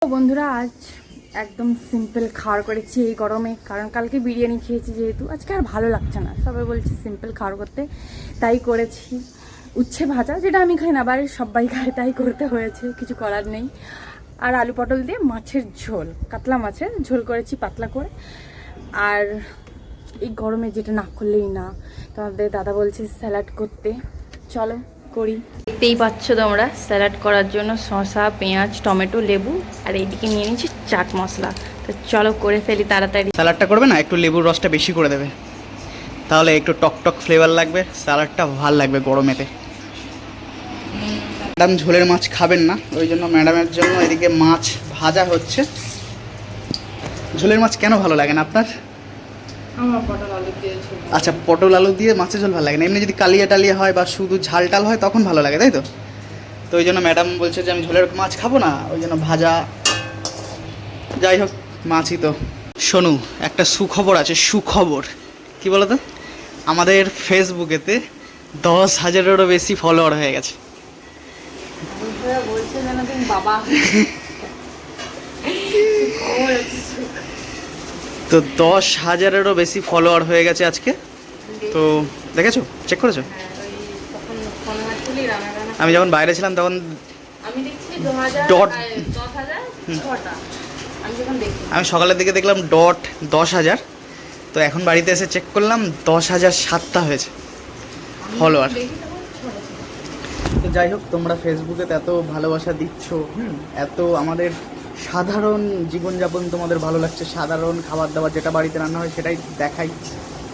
বন্ধুরা আজ একদম সিম্পল খাওয়ার করেছি এই গরমে, কারণ কালকে বিরিয়ানি খেয়েছি যেহেতু আজকে আর ভালো লাগছে না, সবাই বলছে সিম্পল খাওয়ার করতে, তাই করেছি উচ্ছে ভাজা, যেটা আমি খাই না, বাড়ির সবাই খায়, তাই করতে হয়েছে, কিছু করার নেই। আর আলু পটল দিয়ে মাছের ঝোল, কাতলা মাছের ঝোল করেছি পাতলা করে। আর এই গরমে যেটা না করলেই না, তোমাদের দাদা বলছে স্যালাড করতে, চলো করি। দেখতেই পাচ্ছ তোমরা, স্যালাড করার জন্য শসা, পেঁয়াজ, টমেটো, লেবু, আর এইদিকে নিয়ে নিচ্ছি চাট মশলা। তো চলো করে ফেলি তাড়াতাড়ি। স্যালাডটা করবে না, একটু লেবুর রসটা বেশি করে দেবে, তাহলে একটু টক টক ফ্লেভার লাগবে, স্যালাডটা ভাল লাগবে গরমেতে। ম্যাডাম ঝোলের মাছ খাবেন না, ওই জন্য ম্যাডামের জন্য এদিকে মাছ ভাজা হচ্ছে। ঝোলের মাছ কেন ভালো লাগে না আপনার? আচ্ছা, পটল আলু দিয়ে মাছের ঝোল ভালো লাগে না, এমনি যদি কালিয়া টালিয়া হয় বা শুধু ঝাল টাল হয় তখন ভালো লাগে, তাই তো? তো ওই জন্য ম্যাডাম বলছে যে আমি ঝোলের মাছ খাবো না, ওই জন্য ভাজা। যাই হোক, মাছই তো। শোনো, একটা সুখবর আছে, সুখবর। কি বলো তো, আমাদের ফেসবুকেতে 10,000-এরও বেশি ফলোয়ার হয়ে গেছে। তো 10,000-এরও বেশি ফলোয়ার হয়ে গেছে আজকে। তো দেখেছো, চেক করেছো? আমি যখন বাইরে ছিলাম তখন ডট, আমি সকালের দিকে দেখলাম ডট 10,000, তো এখন বাড়িতে এসে চেক করলাম 10,007টা হয়েছে ফলোয়ার। তো যাই হোক, তোমরা ফেসবুকে এত ভালোবাসা দিচ্ছ, এত আমাদের সাধারণ জীবনযাপন তোমাদের ভালো লাগছে, সাধারণ খাবার দাবার যেটা বাড়িতে রান্না হয় সেটাই দেখাই।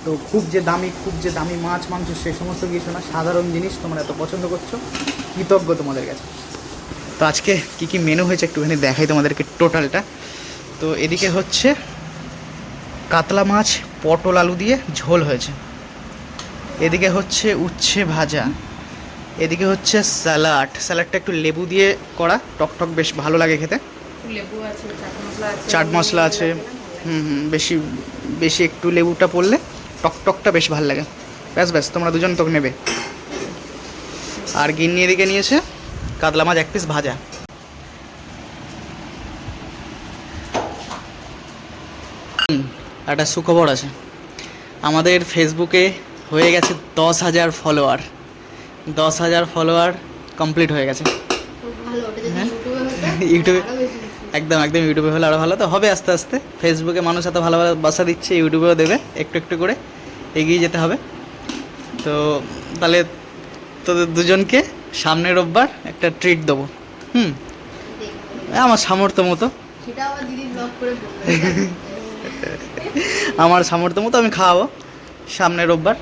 তো খুব যে দামি মাছ মাংস সে সমস্ত কিছু না, সাধারণ জিনিস তোমরা এত পছন্দ করছো, কৃতজ্ঞ তোমাদের কাছে। তো আজকে কি কি মেনু হয়েছে একটুখানি দেখাই তোমাদেরকে টোটালটা। তো এদিকে হচ্ছে কাতলা মাছ পটল আলু দিয়ে ঝোল হয়েছে, এদিকে হচ্ছে উচ্ছে ভাজা, এদিকে হচ্ছে স্যালাডটা একটু লেবু দিয়ে করা, টক বেশ ভালো লাগে খেতে। লেবু আছে, চাট মশলা আছে, বেশি বেশি একটু লেবুটা পড়লে টকটা বেশ ভালো লাগে। ব্যাস তোমরা দুজন তো নেবে। আর গিন্নি এদিকে নিয়েছে কাতলা মাছ 1 পিস ভাজা। একটা সুখবর আছে, আমাদের ফেসবুকে হয়ে গেছে 10,000 ফলোয়ার। 10,000 ফলোয়ার কমপ্লিট হয়ে গেছে। ইউটিউবে একদম ইউটিউবে হলে আরও ভালো, তো হবে আস্তে আস্তে। ফেসবুকে মানুষ এত ভালোবাসা দিচ্ছে, ইউটিউবেও দেবে, একটু করে এগিয়ে যেতে হবে। তো তাহলে তোদের দুজনকে সামনের রোববার একটা ট্রিট দেবো। আমার সামর্থ্য মতো, আমার সামর্থ্য মতো আমি খাওয়াবো সামনের রোববার।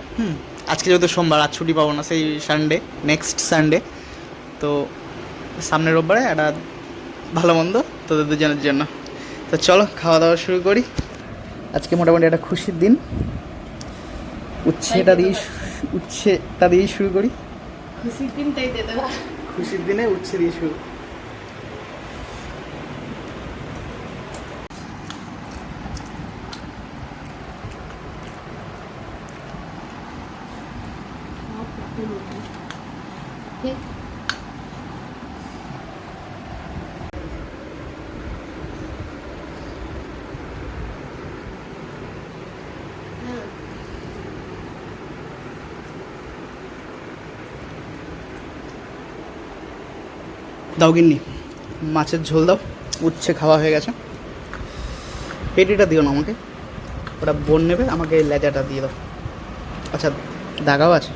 আজকে যেহেতু সোমবার, আজ ছুটি পাবো না, সেই সানডে, নেক্সট সানডে। তো সামনের রোববারে একটা ভালো মন্দ তোদের দুজনের জন্য। তো চলো খাওয়া দাওয়া শুরু করি। আজকে মোটামুটি একটা খুশির দিন, উচ্ছেটা দিয়েই শুরু করি। খুশির দিনে উচ্ছে দিয়ে শুরু। দাও গিন্নি, মাছের ঝোল দাও। উচ্ছে খাওয়া হয়ে গেছে, পেটিটা দিও না আমাকে, ওটা বোন নেবে, আমাকে লেজাটা দিয়ে দাও। আচ্ছা, দাগাও আছে।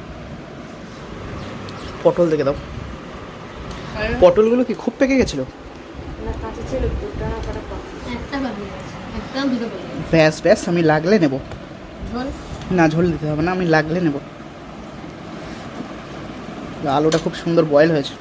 পটল দেখে দাও। পটলগুলো কি খুব পেকে গেছিলো? ব্যাস আমি লাগলে নেব। না, ঝোল দিতে হবে না, আমি লাগলে নেব। আলুটা খুব সুন্দর বয়েল হয়েছে।